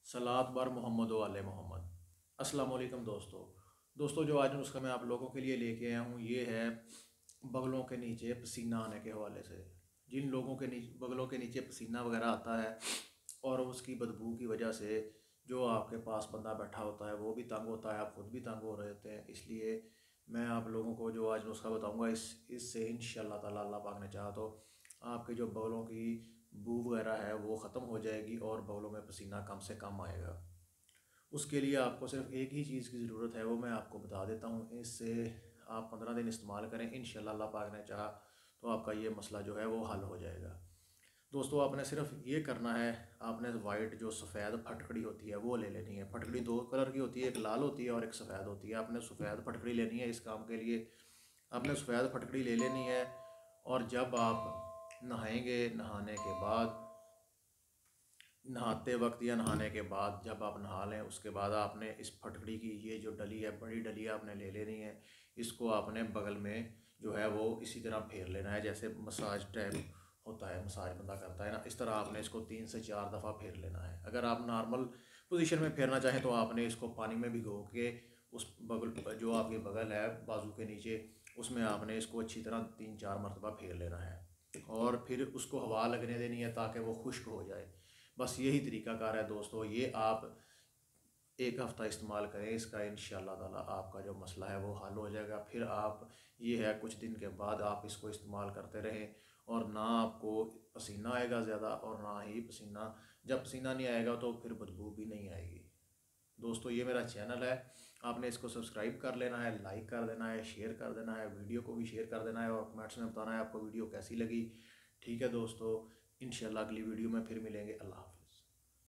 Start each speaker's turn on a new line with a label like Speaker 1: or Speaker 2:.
Speaker 1: सलात बार मोहम्मद वाले मोहम्मद। अस्सलाम वालेकुम दोस्तों जो आज नुस्खा मैं आप लोगों के लिए लेके आया हूँ ये है बगलों के नीचे पसीना आने के हवाले से। जिन लोगों के नीचे बगलों के नीचे पसीना वगैरह आता है और उसकी बदबू की वजह से जो आपके पास बंदा बैठा होता है वो भी तंग होता है, आप खुद भी तंग हो रहे होते हैं। इसलिए मैं आप लोगों को जो आज नुस्खा बताऊंगा इससे इंशाअल्लाह ताला अल्लाह पाक ने चाहा तो आपके जो बगलों की बू वगैरह है वो ख़त्म हो जाएगी और बगलों में पसीना कम से कम आएगा। उसके लिए आपको सिर्फ एक ही चीज़ की ज़रूरत है, वो मैं आपको बता देता हूँ। इससे आप 15 दिन इस्तेमाल करें, इंशाअल्लाह अल्लाह पाक ने चाहा तो आपका ये मसला जो है वो हल हो जाएगा। दोस्तों आपने सिर्फ ये करना है, आपने वाइट जो सफ़ेद फटकड़ी होती है वो ले लेनी है। फटकड़ी दो कलर की होती है, एक लाल होती है और एक सफ़ेद होती है। आपने सफ़ेद फटकड़ी लेनी है इस काम के लिए। आपने सफ़ेद फटकड़ी ले लेनी है और जब आप नहाएंगे, नहाते वक्त या नहाने के बाद जब आप नहा लें उसके बाद आपने इस फटकड़ी की ये जो डली है, बड़ी डली आपने ले लेनी है। इसको आपने बगल में जो है वो इसी तरह फेर लेना है जैसे मसाज टाइप होता है, मसाज बंदा करता है ना, इस तरह आपने इसको 3 से 4 दफ़ा फेर लेना है। अगर आप नॉर्मल पोजीशन में फेरना चाहें तो आपने इसको पानी में भिगो के उस बगल जो आपकी बगल है बाजू के नीचे उसमें आपने इसको अच्छी तरह 3-4 मरतबा फेर लेना है और फिर उसको हवा लगने देनी है ताकि वो खुश्क हो जाए। बस यही तरीकाकार है दोस्तों। ये आप एक हफ़्ता इस्तेमाल करें इसका, इंशाअल्लाह ताला आपका जो मसला है वो हल हो जाएगा। फिर आप ये है कुछ दिन के बाद आप इसको इस्तेमाल करते रहें और ना आपको पसीना आएगा ज़्यादा और ना ही पसीना, जब पसीना नहीं आएगा तो फिर बदबू भी नहीं आएगी। दोस्तों ये मेरा चैनल है, आपने इसको सब्सक्राइब कर लेना है, लाइक कर देना है, शेयर कर देना है, वीडियो को भी शेयर कर देना है और कमेंट्स में बताना है आपको वीडियो कैसी लगी। ठीक है दोस्तों, इंशाअल्लाह अगली वीडियो में फिर मिलेंगे। अल्लाह हाफ़िज़।